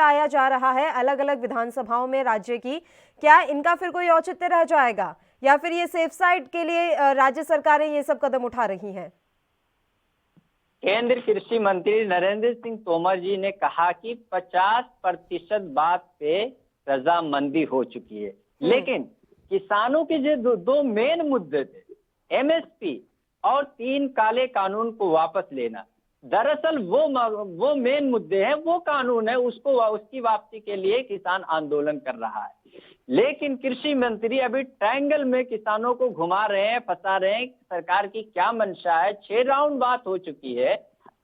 लाया जा रहा है अलग अलग विधानसभाओं में राज्य की, क्या इनका फिर कोई औचित्य रह जाएगा, या फिर ये सेफ साइड के लिए राज्य सरकारें ये सब कदम उठा रही हैं? केंद्रीय कृषि मंत्री नरेंद्र सिंह तोमर जी ने कहा कि 50% बात पे रजामंदी हो चुकी है, लेकिन किसानों के जो दो मेन मुद्दे थे, एमएसपी और 3 काले कानून को वापस लेना, दरअसल वो मेन मुद्दे हैं, वो कानून है, उसकी वापसी के लिए किसान आंदोलन कर रहा है। लेकिन कृषि मंत्री अभी ट्रायंगल में किसानों को घुमा रहे हैं, फंसा रहे हैं। सरकार की क्या मंशा है? 6 राउंड बात हो चुकी है,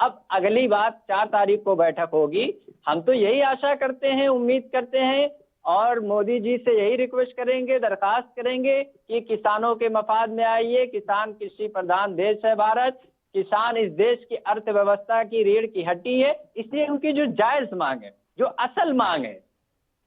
अब अगली बात 4 तारीख को बैठक होगी। हम तो यही आशा करते हैं, उम्मीद करते हैं और मोदी जी से यही रिक्वेस्ट करेंगे, दरखास्त करेंगे कि किसानों के मफाद में आइए। किसान कृषि प्रधान देश है भारत, किसान इस देश की अर्थव्यवस्था की रीढ़ की हड्डी है, इसलिए उनकी जो जायज मांग है, जो असल मांग है,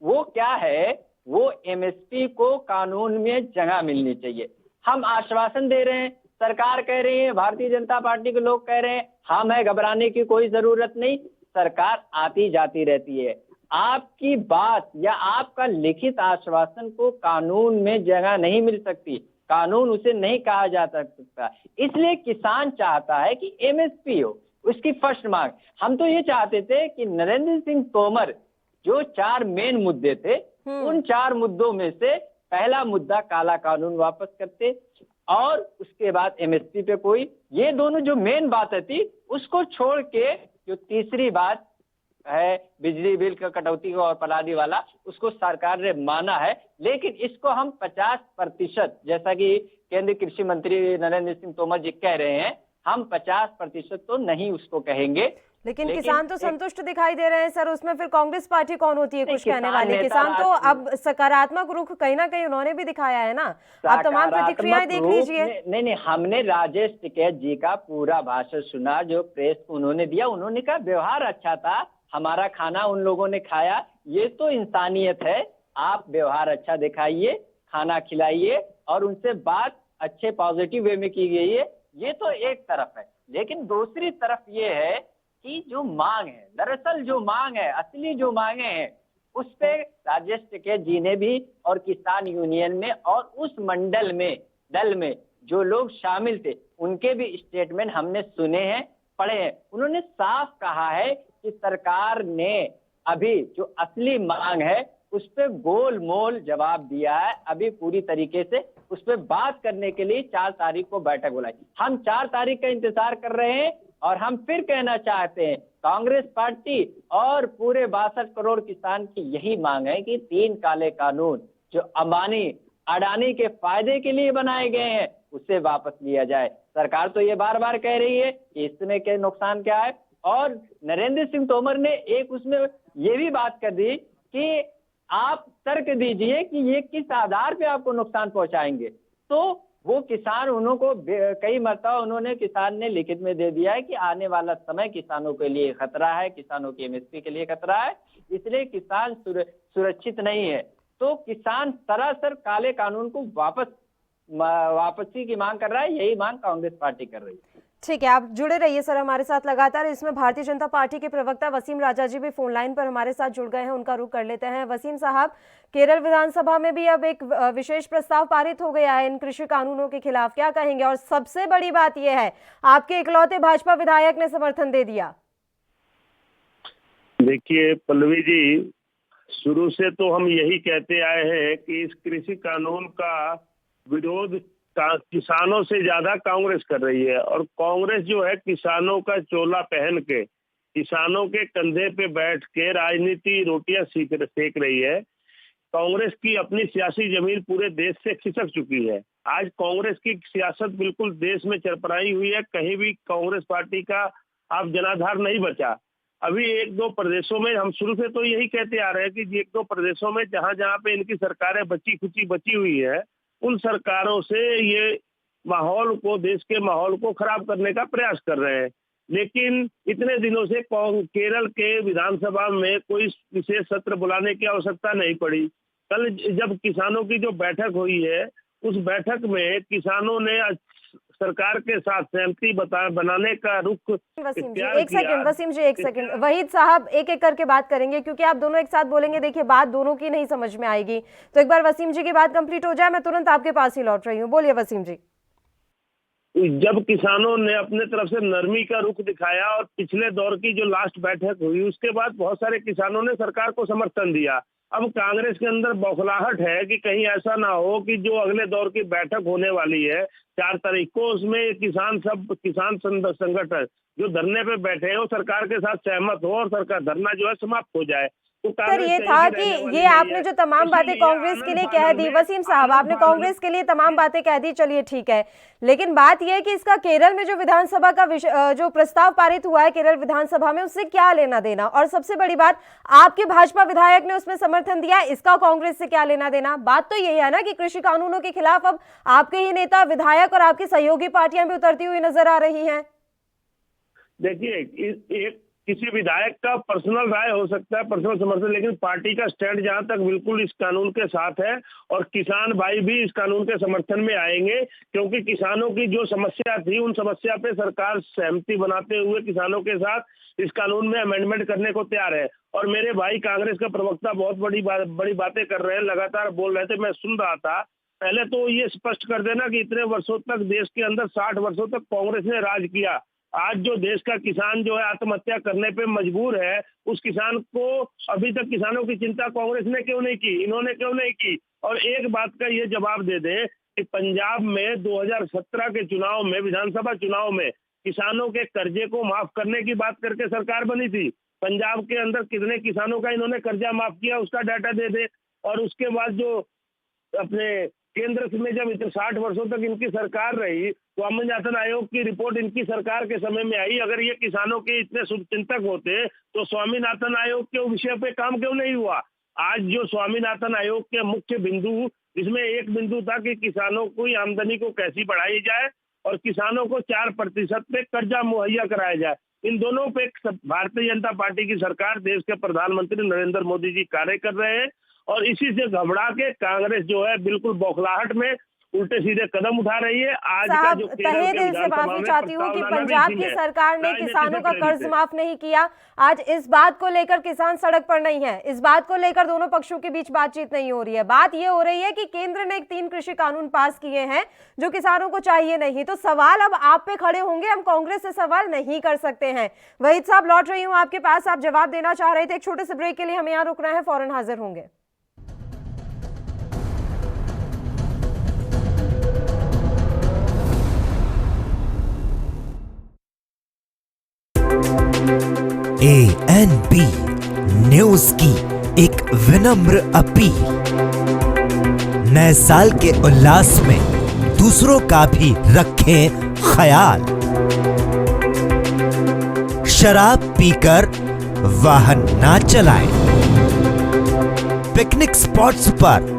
वो क्या है? वो एमएसपी को कानून में जगह मिलनी चाहिए। हम आश्वासन दे रहे हैं, सरकार कह रही है, भारतीय जनता पार्टी के लोग कह रहे हैं, हम है, घबराने की कोई जरूरत नहीं। सरकार आती जाती रहती है, आपकी बात या आपका लिखित आश्वासन को कानून में जगह नहीं मिल सकती, कानून उसे नहीं कहा जा सकता। इसलिए किसान चाहता है कि एमएसपी हो, उसकी फर्स्ट मांग। हम तो ये चाहते थे कि नरेंद्र सिंह तोमर जो 4 मेन मुद्दे थे, उन 4 मुद्दों में से पहला मुद्दा काला कानून वापस करते और उसके बाद एमएसपी पे कोई, ये दोनों जो मेन बातें थी उसको छोड़ के जो तीसरी बात है बिजली बिल का कटौती और पलादी वाला, उसको सरकार ने माना है। लेकिन इसको हम 50%, जैसा कि केंद्रीय कृषि मंत्री नरेंद्र सिंह तोमर जी कह रहे हैं, हम 50% तो नहीं उसको कहेंगे। लेकिन किसान तो संतुष्ट दिखाई दे रहे हैं सर, उसमें फिर कांग्रेस पार्टी कौन होती है कुछ कहने वाली? किसान तो अब सकारात्मक रुख कहीं ना कहीं उन्होंने भी दिखाया है ना, आप तमाम प्रतिक्रियाएं देख लीजिए। नहीं, हमने राजेश टिकैत जी का पूरा भाषण सुना, जो प्रेस को उन्होंने दिया। उन्होंने कहा व्यवहार अच्छा था, हमारा खाना उन लोगों ने खाया, ये तो इंसानियत है। आप व्यवहार अच्छा दिखाइए, खाना खिलाइए और उनसे बात अच्छे पॉजिटिव वे में की गई है, ये तो एक तरफ है। लेकिन दूसरी तरफ ये है कि जो मांग है, दरअसल जो मांग है, असली जो मांगे हैं, उस पे राजेश टिकैत जी ने भी और किसान यूनियन में और उस मंडल में, दल में जो लोग शामिल थे, उनके भी स्टेटमेंट हमने सुने हैं, पढ़े हैं। उन्होंने साफ कहा है कि सरकार ने अभी जो असली मांग है उस पे गोल मोल जवाब दिया है, अभी पूरी तरीके से उस पे बात करने के लिए 4 तारीख को बैठक बुलाई। हम 4 तारीख का इंतजार कर रहे हैं और हम फिर कहना चाहते हैं, कांग्रेस पार्टी और पूरे 62 करोड़ किसान की यही मांग है कि 3 काले कानून जो अंबानी अडानी के फायदे के लिए बनाए गए हैं, उसे वापस लिया जाए। सरकार तो ये बार बार कह रही है कि इसमें के नुकसान क्या है, और नरेंद्र सिंह तोमर ने एक उसमें ये भी बात कर दी कि आप तर्क दीजिए कि ये किस आधार पे आपको नुकसान पहुंचाएंगे। तो वो किसान उनको कई मरतबा उन्होंने, किसान ने लिखित में दे दिया है कि आने वाला समय किसानों के लिए खतरा है, किसानों की एमएसपी के लिए खतरा है, इसलिए किसान सुरक्षित नहीं है। तो किसान सरासर काले कानून को वापसी की मांग कर रहा है, यही मांग कांग्रेस पार्टी कर रही है। ठीक है, आप जुड़े रहिए सर हमारे साथ लगातार। इसमें भारतीय जनता पार्टी के प्रवक्ता वसीम राजा जी भी फोन लाइन पर हमारे साथ जुड़ गए हैं, उनका रुख कर लेते हैं। वसीम साहब, केरल विधानसभा में भी अब एक विशेष प्रस्ताव पारित हो गया है इन कृषि कानूनों के खिलाफ, क्या कहेंगे? और सबसे बड़ी बात यह है, आपके इकलौते भाजपा विधायक ने समर्थन दे दिया। देखिए पल्लवी जी, शुरू से तो हम यही कहते आए हैं कि इस कृषि कानून का विरोध किसानों से ज्यादा कांग्रेस कर रही है, और कांग्रेस जो है किसानों का चोला पहन के, किसानों के कंधे पे बैठ के राजनीति रोटियां सेक रही है। कांग्रेस की अपनी सियासी जमीन पूरे देश से खिसक चुकी है। आज कांग्रेस की सियासत बिल्कुल देश में चरपराई हुई है, कहीं भी कांग्रेस पार्टी का अब जनाधार नहीं बचा। अभी 1-2 प्रदेशों में, हम शुरू से तो यही कहते आ रहे हैं कि 1-2 प्रदेशों में जहां जहां पे इनकी सरकारें बची हुई है, उन सरकारों से ये माहौल को, देश के माहौल को खराब करने का प्रयास कर रहे हैं। लेकिन इतने दिनों से केरल के विधानसभा में कोई विशेष सत्र बुलाने की आवश्यकता नहीं पड़ी। कल जब किसानों की जो बैठक हुई है, उस बैठक में किसानों ने सरकार के साथ सहमति बनाने का रुख वसीम जी इख्तियार एक किया। सेकंड, वसीम जी एक सेकंड, वहीद साहब एक एक करके बात करेंगे क्योंकि आप दोनों एक साथ बोलेंगे, देखिए बात दोनों की नहीं समझ में आएगी। तो एक बार वसीम जी की बात कंप्लीट हो जाए, मैं तुरंत आपके पास ही लौट रही हूँ। बोलिए वसीम जी। जब किसानों ने अपने तरफ से नरमी का रुख दिखाया और पिछले दौर की जो लास्ट बैठक हुई उसके बाद बहुत सारे किसानों ने सरकार को समर्थन दिया। अब कांग्रेस के अंदर बौखलाहट है कि कहीं ऐसा ना हो कि जो अगले दौर की बैठक होने वाली है 4 तारीख को, उसमें किसान संगठन जो धरने पे बैठे हैं वो सरकार के साथ सहमत हो और सरकार धरना जो है समाप्त हो जाए। तो सर ये था कि ये आपने जो तमाम बातें कांग्रेस के लिए कह दी, वसीम साहब आपने कांग्रेस के लिए तमाम बातें कह दी, चलिए ठीक है, लेकिन बात यह है कि इसका केरल में जो विधानसभा का जो प्रस्ताव पारित हुआ है केरल विधानसभा में, उससे क्या लेना देना? और सबसे बड़ी बात, आपके भाजपा विधायक ने उसमें समर्थन दिया, इसका कांग्रेस से क्या लेना देना? बात तो यही है ना कि कृषि कानूनों के खिलाफ अब आपके ही नेता, विधायक और आपकी सहयोगी पार्टियां भी उतरती हुई नजर आ रही हैं। देखिए, किसी विधायक का पर्सनल राय हो सकता है, पर्सनल समर्थन, लेकिन पार्टी का स्टैंड जहां तक बिल्कुल इस कानून के साथ है और किसान भाई भी इस कानून के समर्थन में आएंगे, क्योंकि किसानों की जो समस्या थी उन समस्या पे सरकार सहमति बनाते हुए किसानों के साथ इस कानून में अमेंडमेंट करने को तैयार है। और मेरे भाई कांग्रेस का प्रवक्ता बहुत बड़ी बातें कर रहे हैं, लगातार बोल रहे थे, मैं सुन रहा था। पहले तो ये स्पष्ट कर देना कि इतने वर्षों तक देश के अंदर 60 वर्षों तक कांग्रेस ने राज किया। आज जो देश का किसान जो है आत्महत्या करने पे मजबूर है, उस किसान को अभी तक किसानों की चिंता कांग्रेस ने क्यों नहीं की, इन्होंने क्यों नहीं की? और एक बात का ये जवाब दे दे कि पंजाब में 2017 के चुनाव में, विधानसभा चुनाव में किसानों के कर्जे को माफ करने की बात करके सरकार बनी थी। पंजाब के अंदर कितने किसानों का इन्होंने कर्जा माफ किया उसका डाटा दे दे। और उसके बाद जो अपने केंद्र में जब इतने 60 वर्षों तक इनकी सरकार रही, स्वामीनाथन आयोग की रिपोर्ट इनकी सरकार के समय में आई। अगर ये किसानों के इतने शुभचिंतक होते तो स्वामीनाथन आयोग के विषय पे काम क्यों नहीं हुआ? आज जो स्वामीनाथन आयोग के मुख्य बिंदु, जिसमें एक बिंदु था कि किसानों की आमदनी को कैसी बढ़ाई जाए और किसानों को 4% पे कर्जा मुहैया कराया जाए, इन दोनों पे भारतीय जनता पार्टी की सरकार, देश के प्रधानमंत्री नरेंद्र मोदी जी कार्य कर रहे हैं। और इसी से घबरा के कांग्रेस जो है बिल्कुल बौखलाहट में उल्टे सीधे कदम उठा रही है। आज का जो तहे दिल से माफी चाहती हूँ कि पंजाब की सरकार ने किसानों का कर्ज माफ नहीं किया। आज इस बात को लेकर किसान सड़क पर नहीं है, इस बात को लेकर दोनों पक्षों के बीच बातचीत नहीं हो रही है। बात ये हो रही है कि केंद्र ने 3 कृषि कानून पास किए हैं जो किसानों को चाहिए नहीं। तो सवाल अब आप पे खड़े होंगे, हम कांग्रेस से सवाल नहीं कर सकते हैं। वहीद साहब लौट रही हूँ आपके पास, आप जवाब देना चाह रहे थे। एक छोटे से ब्रेक के लिए हमें यहाँ रुकना है, फौरन हाजिर होंगे। ANP न्यूज की एक विनम्र अपील, नए साल के उल्लास में दूसरों का भी रखें ख्याल। शराब पीकर वाहन ना चलाएं। पिकनिक स्पॉट्स पर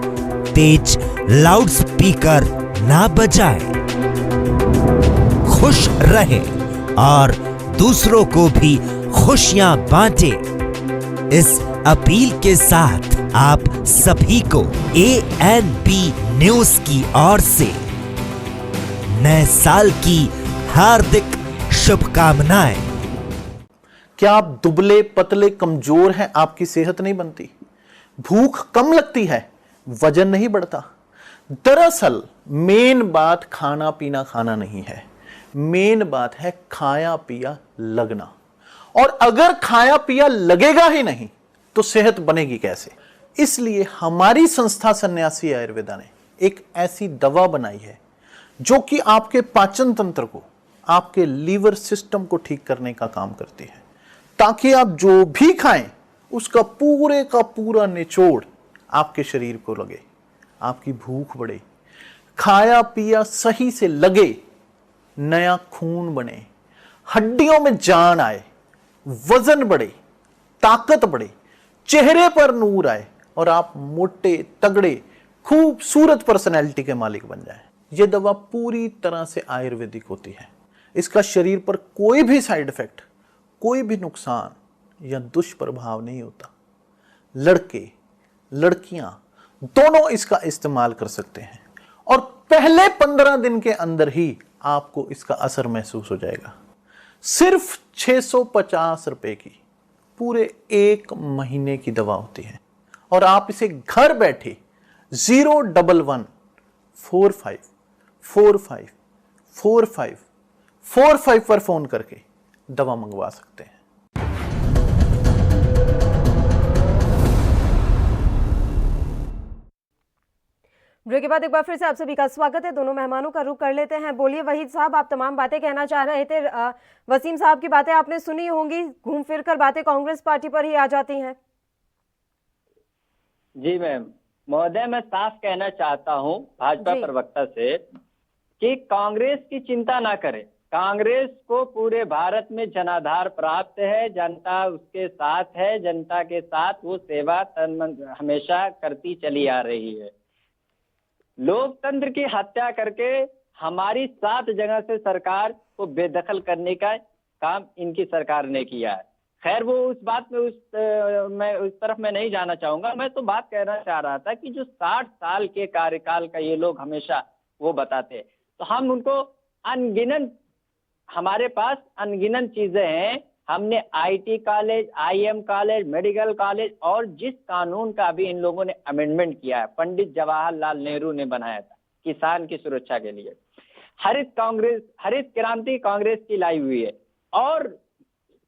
तेज लाउड स्पीकर ना बजाएं। खुश रहें और दूसरों को भी खुशियां बांटें। इस अपील के साथ आप सभी को ANP न्यूज की ओर से नए साल की हार्दिक शुभकामनाएं। क्या आप दुबले पतले कमजोर हैं, आपकी सेहत नहीं बनती, भूख कम लगती है, वजन नहीं बढ़ता? दरअसल मेन बात खाना पीना खाना नहीं है, मेन बात है खाया पिया लगना। और अगर खाया पिया लगेगा ही नहीं तो सेहत बनेगी कैसे? इसलिए हमारी संस्था सन्यासी आयुर्वेदा ने एक ऐसी दवा बनाई है जो कि आपके पाचन तंत्र को, आपके लीवर सिस्टम को ठीक करने का काम करती है, ताकि आप जो भी खाएं उसका पूरे का पूरा निचोड़ आपके शरीर को लगे, आपकी भूख बढ़े, खाया पिया सही से लगे, नया खून बने, हड्डियों में जान आए, वजन बढ़े, ताकत बढ़े, चेहरे पर नूर आए और आप मोटे तगड़े खूबसूरत पर्सनैलिटी के मालिक बन जाएं। यह दवा पूरी तरह से आयुर्वेदिक होती है। इसका शरीर पर कोई भी साइड इफेक्ट, कोई भी नुकसान या दुष्प्रभाव नहीं होता। लड़के लड़कियां दोनों इसका इस्तेमाल कर सकते हैं और पहले 15 दिन के अंदर ही आपको इसका असर महसूस हो जाएगा। सिर्फ 650 रुपए की पूरे 1 महीने की दवा होती है और आप इसे घर बैठे 01145454545 पर फोन करके दवा मंगवा सकते हैं। ब्रेक के बाद एक बार फिर से आप सभी का स्वागत है। दोनों मेहमानों का रुख कर लेते हैं। बोलिए वहीद साहब, आप तमाम बातें कहना चाह रहे थे। वसीम साहब की बातें आपने सुनी होंगी, घूम फिर कर बातें कांग्रेस पार्टी पर ही आ जाती हैं। जी मैम, महोदय मैं साफ कहना चाहता हूं भाजपा प्रवक्ता से कि कांग्रेस की चिंता ना करें। कांग्रेस को पूरे भारत में जनाधार प्राप्त है, जनता उसके साथ है, जनता के साथ वो सेवा हमेशा करती चली आ रही है। लोकतंत्र की हत्या करके हमारी 7 जगह से सरकार को बेदखल करने का काम इनकी सरकार ने किया है। खैर वो उस बात में मैं उस तरफ में नहीं जाना चाहूंगा। मैं तो बात कहना चाह रहा था कि जो 60 साल के कार्यकाल का ये लोग हमेशा वो बताते हैं, तो हम उनको अनगिनत, हमारे पास अनगिनत चीजें हैं। हमने IT college, IM college, medical college और जिस कानून का अभी इन लोगों ने अमेंडमेंट किया है, पंडित जवाहरलाल नेहरू ने बनाया था किसान की सुरक्षा के लिए। हरित क्रांति कांग्रेस की लाई हुई है और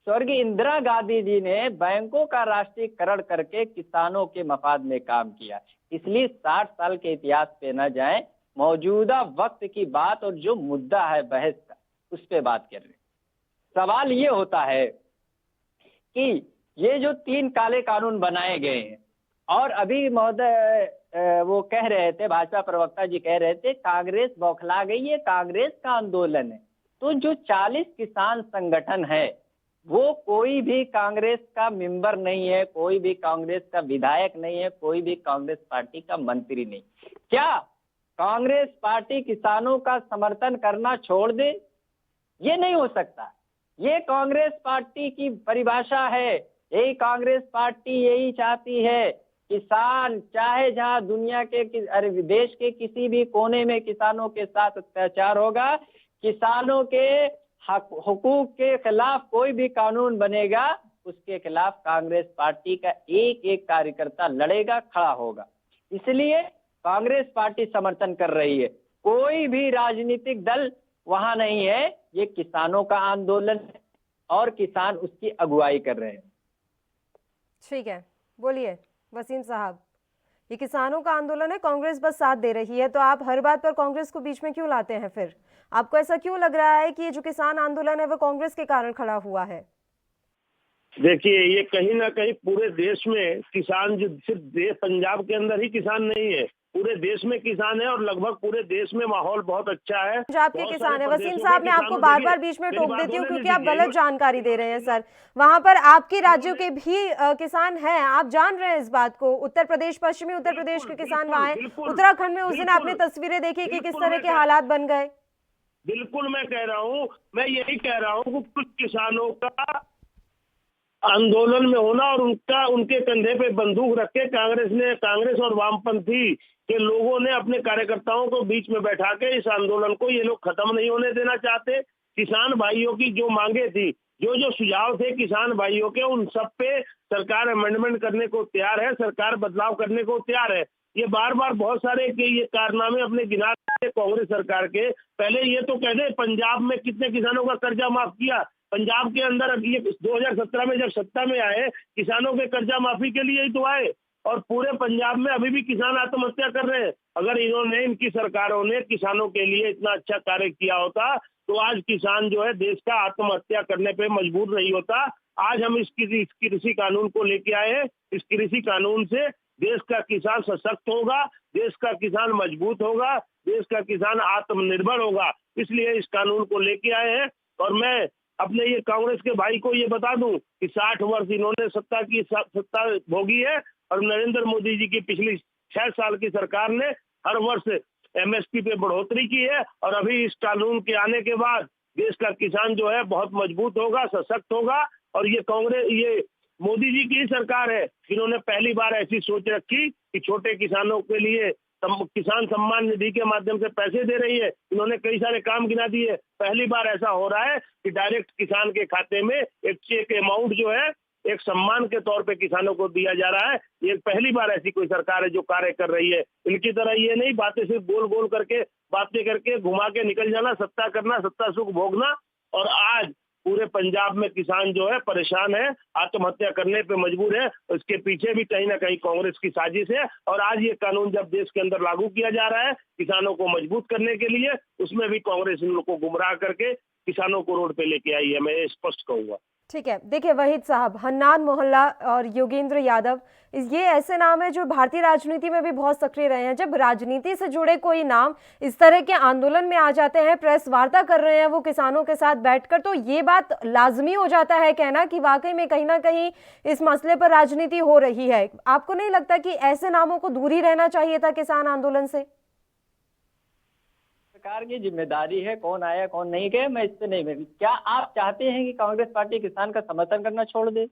स्वर्गीय इंदिरा गांधी जी ने बैंकों का राष्ट्रीयकरण करके किसानों के मफाद में काम किया। इसलिए 60 साल के इतिहास पे न जाएं, मौजूदा वक्त की बात और जो मुद्दा है बहस का, उस पे बात कर रहे हैं। सवाल ये होता है कि ये जो 3 काले कानून बनाए गए हैं और अभी महोदय वो कह रहे थे, भाजपा प्रवक्ता जी कह रहे थे कांग्रेस बौखला गई है, कांग्रेस का आंदोलन है। तो जो 40 किसान संगठन है वो कोई भी कांग्रेस का मेंबर नहीं है, कोई भी कांग्रेस का विधायक नहीं है, कोई भी कांग्रेस पार्टी का मंत्री नहीं। क्या कांग्रेस पार्टी किसानों का समर्थन करना छोड़ दे? ये नहीं हो सकता। ये कांग्रेस पार्टी की परिभाषा है। यही कांग्रेस पार्टी यही चाहती है, किसान चाहे जहां दुनिया के देश के किसी भी कोने में किसानों के साथ अत्याचार होगा, किसानों के हुकूक के खिलाफ कोई भी कानून बनेगा, उसके खिलाफ कांग्रेस पार्टी का एक एक कार्यकर्ता लड़ेगा, खड़ा होगा। इसलिए कांग्रेस पार्टी समर्थन कर रही है। कोई भी राजनीतिक दल वहां नहीं है। ये किसानों का आंदोलन है और किसान उसकी अगुवाई कर रहे हैं। ठीक है, बोलिए वसीम साहब, ये किसानों का आंदोलन है, कांग्रेस बस साथ दे रही है, तो आप हर बात पर कांग्रेस को बीच में क्यों लाते हैं? फिर आपको ऐसा क्यों लग रहा है कि ये जो किसान आंदोलन है वो कांग्रेस के कारण खड़ा हुआ है? देखिए, ये कहीं ना कहीं पूरे देश में किसान, जो सिर्फ पंजाब के अंदर ही किसान नहीं है, पूरे देश में किसान है और लगभग पूरे देश में माहौल बहुत अच्छा है। पंजाब के किसान है। वसीम साहब, मैं आपको बार बार बीच में टोक देती हूँ क्योंकि आप गलत जानकारी दे रहे हैं सर। वहां पर आपके राज्यों के भी किसान हैं, आप जान रहे हैं इस बात को। उत्तर प्रदेश, पश्चिमी उत्तर प्रदेश के किसान वहां हैं। उत्तराखंड में उस दिन आपने तस्वीरें देखी कि किस तरह के हालात बन गए। बिल्कुल मैं कह रहा हूँ, मैं यही कह रहा हूँ कि कुछ किसानों का आंदोलन में होना और उनके कंधे पे बंदूक रख के कांग्रेस और वामपंथी के लोगों ने अपने कार्यकर्ताओं को बीच में बैठा के इस आंदोलन को ये लोग खत्म नहीं होने देना चाहते। किसान भाइयों की जो मांगे थी, जो सुझाव थे किसान भाइयों के, उन सब पे सरकार अमेंडमेंट करने को तैयार है, सरकार बदलाव करने को तैयार है। ये बार बार बहुत सारे ये कारनामे अपने गिना कांग्रेस सरकार के। पहले ये तो कह दे, पंजाब में कितने किसानों का कर्जा माफ किया? पंजाब के अंदर ये 2017 में जब सत्ता में आए, किसानों के कर्जा माफी के लिए ही तो आए और पूरे पंजाब में अभी भी किसान आत्महत्या कर रहे हैं। अगर इनकी सरकारों ने किसानों के लिए इतना अच्छा कार्य किया होता तो आज किसान जो है देश का आत्महत्या करने पे मजबूर नहीं होता। आज हम इस कृषि कानून को लेके आए हैं। इस कृषि कानून से देश का किसान सशक्त होगा, देश का किसान मजबूत होगा, देश का किसान आत्मनिर्भर होगा। इसलिए इस कानून को लेके आए हैं। और मैं अपने ये कांग्रेस के भाई को ये बता दूं कि 60 वर्ष इन्होंने सत्ता भोगी है और नरेंद्र मोदी जी की पिछली 6 साल की सरकार ने हर वर्ष एमएसपी पे बढ़ोतरी की है और अभी इस कानून के आने के बाद देश का किसान जो है बहुत मजबूत होगा, सशक्त होगा। और ये मोदी जी की सरकार है जिन्होंने पहली बार ऐसी सोच रखी कि छोटे किसानों के लिए किसान सम्मान निधि के माध्यम से पैसे दे रही है। इन्होंने कई सारे काम गिना दिए। पहली बार ऐसा हो रहा है कि डायरेक्ट किसान के खाते में एक चेक अमाउंट जो है एक सम्मान के तौर पे किसानों को दिया जा रहा है। ये पहली बार ऐसी कोई सरकार है जो कार्य कर रही है। इनकी तरह ये नहीं बातें सिर्फ बोल बोल करके, बातें करके घुमा के निकल जाना, सत्ता करना, सत्ता सुख भोगना। और आज पूरे पंजाब में किसान जो है परेशान है, आत्महत्या करने पे मजबूर है। उसके पीछे भी कहीं ना कहीं कांग्रेस की साजिश है। और आज ये कानून जब देश के अंदर लागू किया जा रहा है किसानों को मजबूत करने के लिए, उसमें भी कांग्रेस इन लोगों को गुमराह करके किसानों को रोड पे लेके आई है, मैं ये स्पष्ट कहूंगा। ठीक है, देखिए वहीद साहब, हन्नान मोहल्ला और योगेंद्र यादव, ये ऐसे नाम है जो भारतीय राजनीति में भी बहुत सक्रिय रहे हैं। जब राजनीति से जुड़े कोई नाम इस तरह के आंदोलन में आ जाते हैं, प्रेस वार्ता कर रहे हैं वो किसानों के साथ बैठकर, तो ये बात लाजमी हो जाता है कहना कि वाकई में कहीं ना कहीं इस मसले पर राजनीति हो रही है। आपको नहीं लगता कि ऐसे नामों को दूर ही रहना चाहिए था किसान आंदोलन से? सरकार की जिम्मेदारी है, कौन आया कौन नहीं गया, मैं इससे नहीं। क्या आप चाहते हैं कि कांग्रेस पार्टी किसान का समर्थन करना छोड़ दे?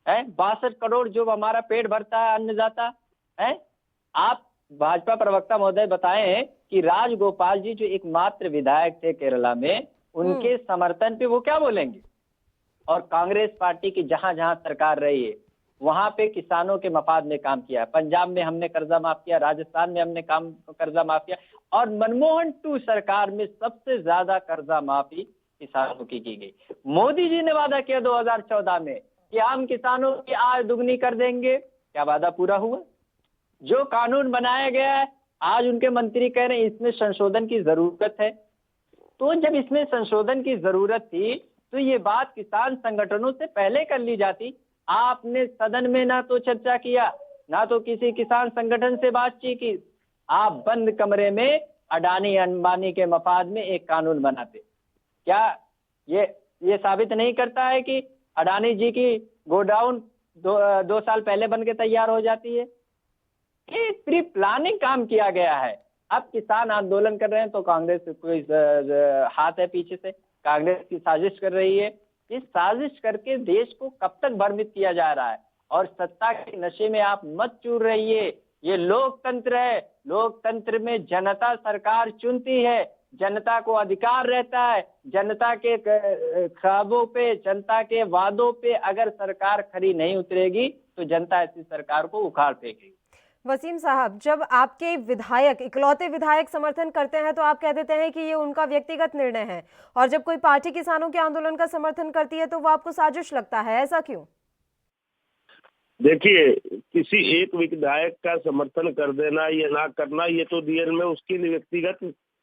62 करोड़ जो हमारा पेट भरता है, अन्नदाता है। आप भाजपा प्रवक्ता महोदय बताएं कि राजगोपाल जी जो एकमात्र विधायक थे केरला में, उनके समर्थन पे वो क्या बोलेंगे? और कांग्रेस पार्टी की जहां जहां सरकार रही है वहां पे किसानों के मफाद में काम किया है। पंजाब में हमने कर्जा माफ किया, राजस्थान में हमने कर्जा माफ किया, और मनमोहन 2 सरकार में सबसे ज्यादा कर्जा माफी किसानों की गई। मोदी जी ने वादा किया 2014 में कि हम किसानों की आय दुगनी कर देंगे। क्या वादा पूरा हुआ? जो कानून बनाया गया है आज उनके मंत्री कह रहे हैं इसमें संशोधन की जरूरत है। तो जब इसमें संशोधन की जरूरत थी तो ये बात किसान संगठनों से पहले कर ली जाती। आपने सदन में ना तो चर्चा किया, ना तो किसी किसान संगठन से बातचीत की। आप बंद कमरे में अडानी अंबानी के मफाद में एक कानून बनाते। क्या ये साबित नहीं करता है कि अडानी जी की गोडाउन दो साल पहले बन के तैयार हो जाती है? ये प्री प्लानिंग काम किया गया है। अब किसान आंदोलन कर रहे हैं तो कांग्रेस कोई हाथ है पीछे से, कांग्रेस की साजिश कर रही है। इस साजिश करके देश को कब तक भ्रमित किया जा रहा है? और सत्ता के नशे में आप मत चूर रहिए। ये लोकतंत्र है, लोकतंत्र में जनता सरकार चुनती है, जनता को अधिकार रहता है। जनता के ख्वाबों पे, जनता के वादों पे अगर सरकार खरी नहीं उतरेगी तो जनता ऐसी सरकार को उखाड़ फेंकेगी। वसीम साहब, जब आपके विधायक, इकलौते विधायक समर्थन करते हैं तो आप कह देते हैं कि ये उनका व्यक्तिगत निर्णय है, और जब कोई पार्टी किसानों के आंदोलन का समर्थन करती है तो वो आपको साजिश लगता है, ऐसा क्यों? देखिए, किसी एक विधायक का समर्थन कर देना या ना करना ये तो देर में उसकी व्यक्तिगत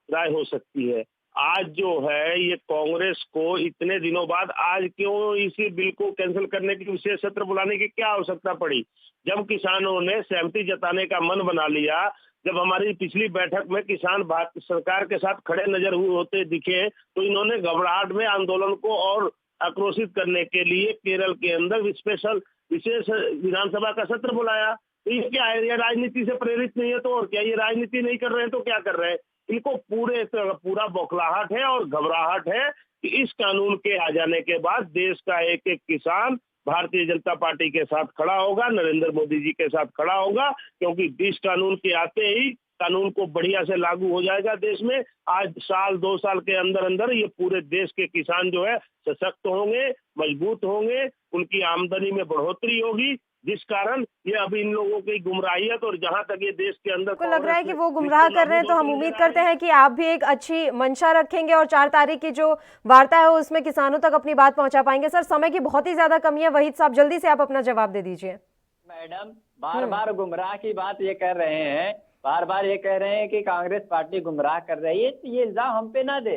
राय हो सकती है। आज जो है ये कांग्रेस को इतने दिनों बाद आज क्यों इसी बिल को कैंसिल करने की, विशेष सत्र बुलाने की क्या आवश्यकता पड़ी? जब किसानों ने सहमति जताने का मन बना लिया, जब हमारी पिछली बैठक में किसान भारत सरकार के साथ खड़े नजर होते दिखे तो इन्होंने घबराहट में आंदोलन को और आक्रोशित करने के लिए केरल के अंदर विशेष विधानसभा का सत्र बुलाया। तो ये क्या है? ये राजनीति से प्रेरित नहीं है तो और क्या? ये राजनीति नहीं कर रहे हैं तो क्या कर रहे हैं? इनको पूरा बौखलाहट है और घबराहट है कि इस कानून के आ जाने के बाद देश का एक एक किसान भारतीय जनता पार्टी के साथ खड़ा होगा, नरेंद्र मोदी जी के साथ खड़ा होगा, क्योंकि इस कानून के आते ही कानून को बढ़िया से लागू हो जाएगा देश में। आज साल 2 साल के अंदर अंदर ये पूरे देश के किसान जो है सशक्त होंगे, मजबूत होंगे, उनकी आमदनी में बढ़ोतरी होगी, जिस कारण ये अभी इन लोगों की गुमराहियत और जहां तक ये देश के अंदर को लग रहा है कि वो गुमराह कर रहे हैं, तो हम उम्मीद करते हैं कि आप भी एक अच्छी मंशा रखेंगे और 4 तारीख की जो वार्ता है उसमें किसानों तक अपनी बात पहुंचा पाएंगे। सर, समय की बहुत ही ज्यादा कमी है, वहीद साहब जल्दी से आप अपना जवाब दे दीजिए। मैडम, बार बार गुमराह की बात ये कर रहे हैं, बार बार ये कह रहे हैं कि कांग्रेस पार्टी गुमराह कर रही है, तो ये इल्जाम हम पे ना दे,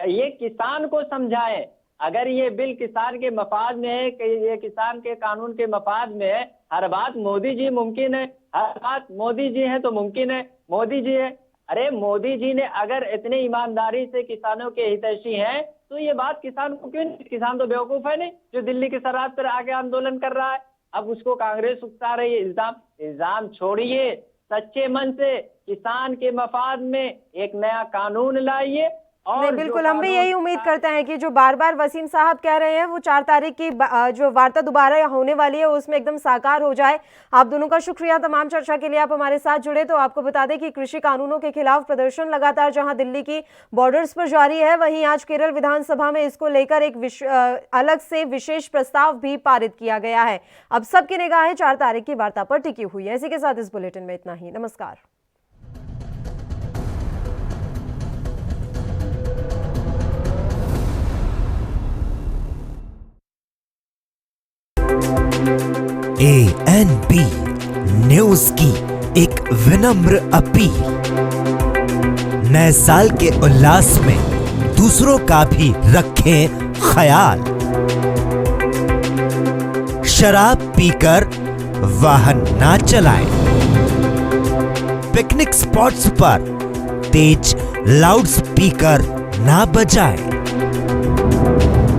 ये किसान को समझाएं। अगर ये बिल किसान के मफाद में है, ये किसान के कानून के मफाद में है, हर बात मोदी जी मुमकिन है, हर बात मोदी जी है तो मुमकिन है, मोदी जी है। अरे मोदी जी ने अगर इतने ईमानदारी से किसानों के हितैषी हैं तो ये बात किसान को क्यों नहीं? किसान तो बेवकूफ है नहीं जो दिल्ली की सरहद पर आके आंदोलन कर रहा है। अब उसको कांग्रेस उकसा रही है। इल्जाम छोड़िए, सच्चे मन से किसान के मफाद में एक नया कानून लाइए नहीं, बिल्कुल, हम भी यही उम्मीद करते हैं कि जो बार बार वसीम साहब कह रहे हैं वो 4 तारीख की जो वार्ता दोबारा होने वाली है उसमें एकदम साकार हो जाए। आप दोनों का शुक्रिया तमाम चर्चा के लिए आप हमारे साथ जुड़े। तो आपको बता दें कि कृषि कानूनों के खिलाफ प्रदर्शन लगातार जहां दिल्ली की बॉर्डर्स पर जारी है, वहीं आज केरल विधानसभा में इसको लेकर एक अलग से विशेष प्रस्ताव भी पारित किया गया है। अब सबकी निगाहें 4 तारीख की वार्ता पर टिकी हुई है। इसी के साथ इस बुलेटिन में इतना ही। नमस्कार। ANB न्यूज की एक विनम्र अपील। नए साल के उल्लास में दूसरों का भी रखें ख्याल। शराब पीकर वाहन ना चलाएं। पिकनिक स्पॉट्स पर तेज लाउड स्पीकर ना बजाएं।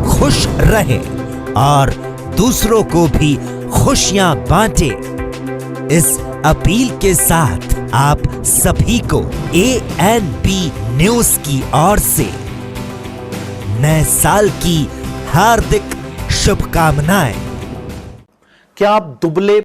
खुश रहें और दूसरों को भी खुशियां बांटें। इस अपील के साथ आप सभी को ANB न्यूज की ओर से नए साल की हार्दिक शुभकामनाएं। क्या आप दुबले